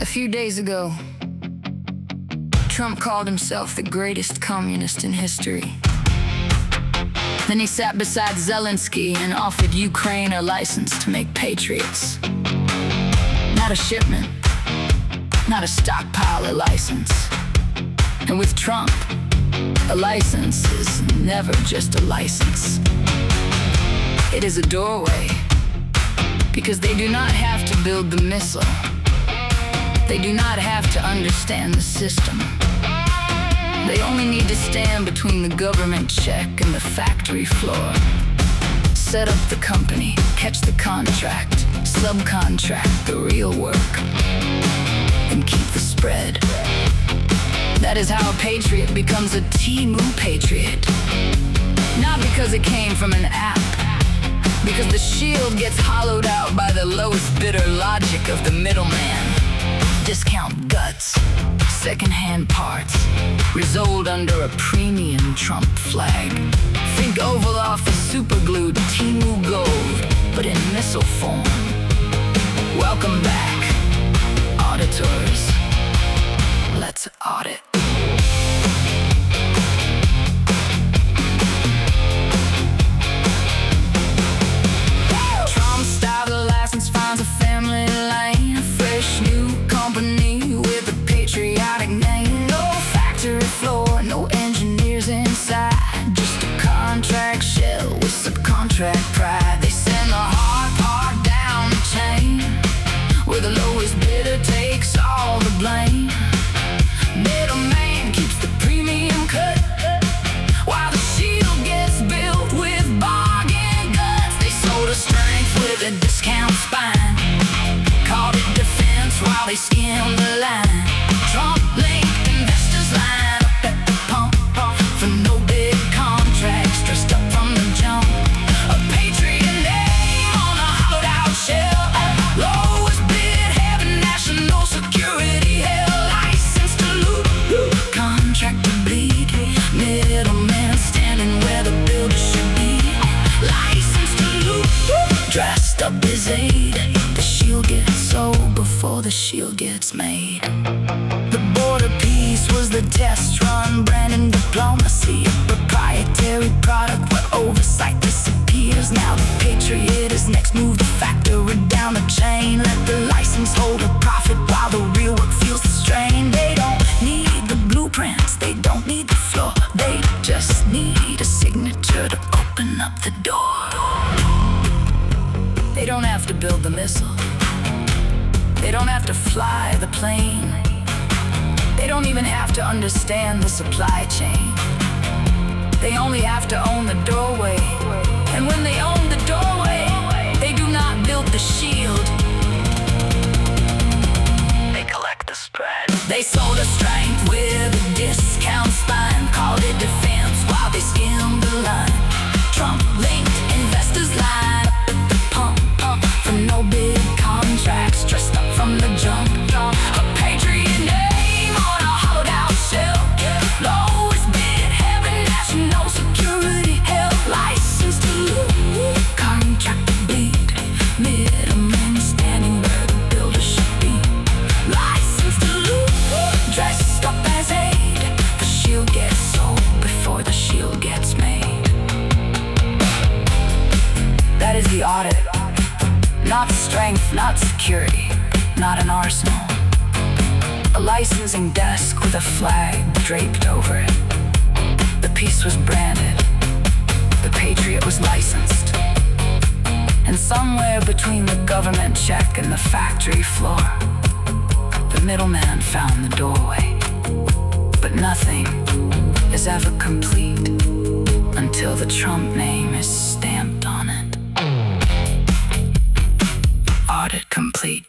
A few days ago, Trump called himself the greatest communist in history. Then he sat beside Zelensky and offered Ukraine a license to make Patriots. Not a shipment, not a stockpile, a license. And with Trump, a license is never just a license. It is a doorway, because they do not have to build the missile. They do not have to understand the system. They only need to stand between the government check and the factory floor. Set up the company, catch the contract, subcontract the real work, and keep the spread. That is how a patriot becomes a Temu patriot. Not because it came from an app, because the shield gets hollowed out by the lowest bidder logic of the middleman. Discount guts, second-hand parts, resoled under a premium Trump flag. Think oval off a superglued Temu gold, but in missile form. Welcome back, auditors. Let's audit. Trump style the license finds a family lane, a fresh new company with a patriotic name. No factory floor, no engineers inside, just a contract shell with subcontract pride. They send the hard part down the chain, where the lowest bidder takes all the blame. Middleman keeps the premium cut, while the shield gets built with bargain guts. They sold a strength with a discount spine, called it defense while they skimmed the line. Trump linked investors line up at the pump for no big contracts, dressed up from the jump. A patriot name on a hollowed out shell, lowest bid, having national security hell. License to loot, contract to bleed, middleman standing where the builder should be. License to loot, dressed up as aid. The shield gets sold before the shield gets made. The border peace was the test run, branding diplomacy, a proprietary product where oversight disappears. Now the patriot is next, move the factory down the chain. Let the license holder profit while the real work feels the strain. They don't need the blueprints, they don't need the floor, they just need a signature to open up the door. They don't have to build the missile, they don't have to fly the plane, they don't even have to understand the supply chain. They only have to own the doorway, and when they own the doorway, they do not build the shield, they collect the spread. They sold a strength with a discount spine, called it defense while they skimmed the line. Trump linked investors line up at the pump for no big contracts, dressed up from the jump. A patriot name on a hollowed out shell, lowest bid, having national security hell. License to loot, contract to bleed, middleman standing where the builder should be. License to loot, dressed up as aid. The shield gets sold before the shield gets made. That is the audit. Not strength, not security, not an arsenal. A licensing desk with a flag draped over it. The piece was branded, the Patriot was licensed. And somewhere between the government check and the factory floor, the middleman found the doorway. But nothing is ever complete until the Trump name is stamped on it. Audit complete.